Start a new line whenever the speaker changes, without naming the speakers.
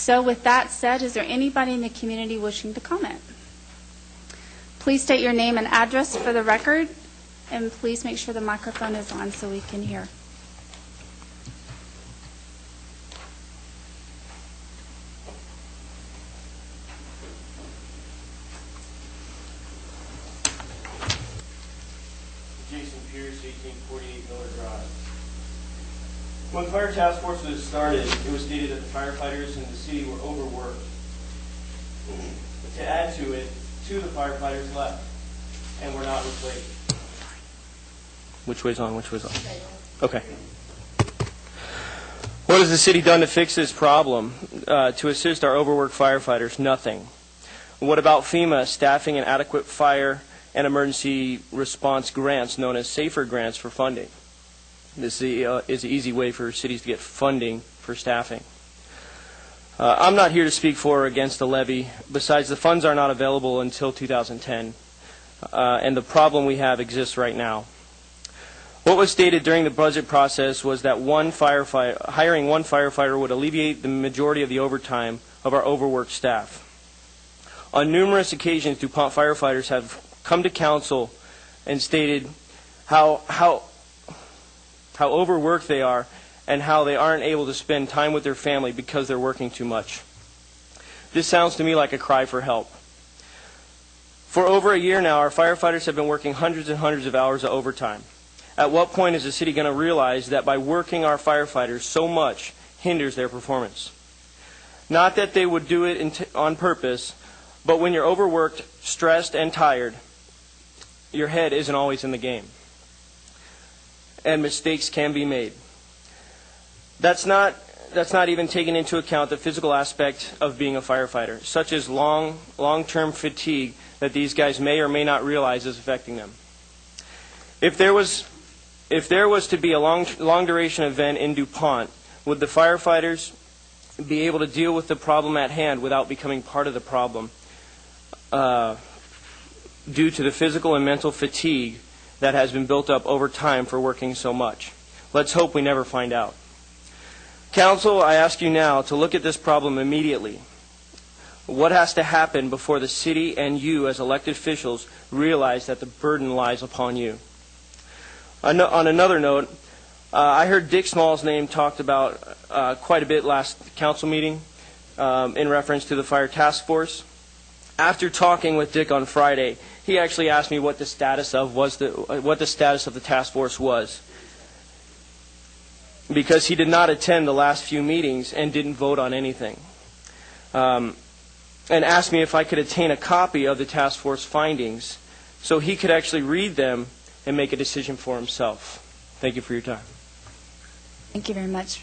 So with that said, is there anybody in the community wishing to comment? Please state your name and address for the record, and please make sure the microphone is on so we can hear.
Jason Pierce, 1848 Miller Drive. When Fire Task Force was started, it was stated that the firefighters in the city were overworked. To add to it, 2 of the firefighters left and were not replaced. Which way's on? Which way's on? Okay. What has the city done to fix this problem? To assist our overworked firefighters? Nothing. What about FEMA staffing and adequate fire and emergency response grants known as SAFER grants for funding? This is an easy way for cities to get funding for staffing. I'm not here to speak for or against the levy. Besides, the funds are not available until 2010, and the problem we have exists right now. What was stated during the budget process was that hiring one firefighter would alleviate the majority of the overtime of our overworked staff. On numerous occasions, DuPont firefighters have come to council and stated how overworked they are and how they aren't able to spend time with their family because they're working too much. This sounds to me like a cry for help. For over a year now, our firefighters have been working hundreds and hundreds of hours of overtime. At what point is the city going to realize that by working our firefighters so much hinders their performance? Not that they would do it on purpose, but when you're overworked, stressed, and tired, your head isn't always in the game, and mistakes can be made. That's not even taking into account the physical aspect of being a firefighter, such as long-term fatigue that these guys may or may not realize is affecting them. If there was to be a long-duration event in DuPont, would the firefighters be able to deal with the problem at hand without becoming part of the problem due to the physical and mental fatigue that has been built up over time for working so much? Let's hope we never find out. Council, I ask you now to look at this problem immediately. What has to happen before the city and you as elected officials realize that the burden lies upon you? On another note, I heard Dick Small's name talked about quite a bit last council meeting in reference to the fire task force. After talking with Dick on Friday, he actually asked me what the status of the task force was, because he did not attend the last few meetings and didn't vote on anything, and asked me if I could obtain a copy of the task force findings so he could actually read them and make a decision for himself. Thank you for your time.
Thank you very much.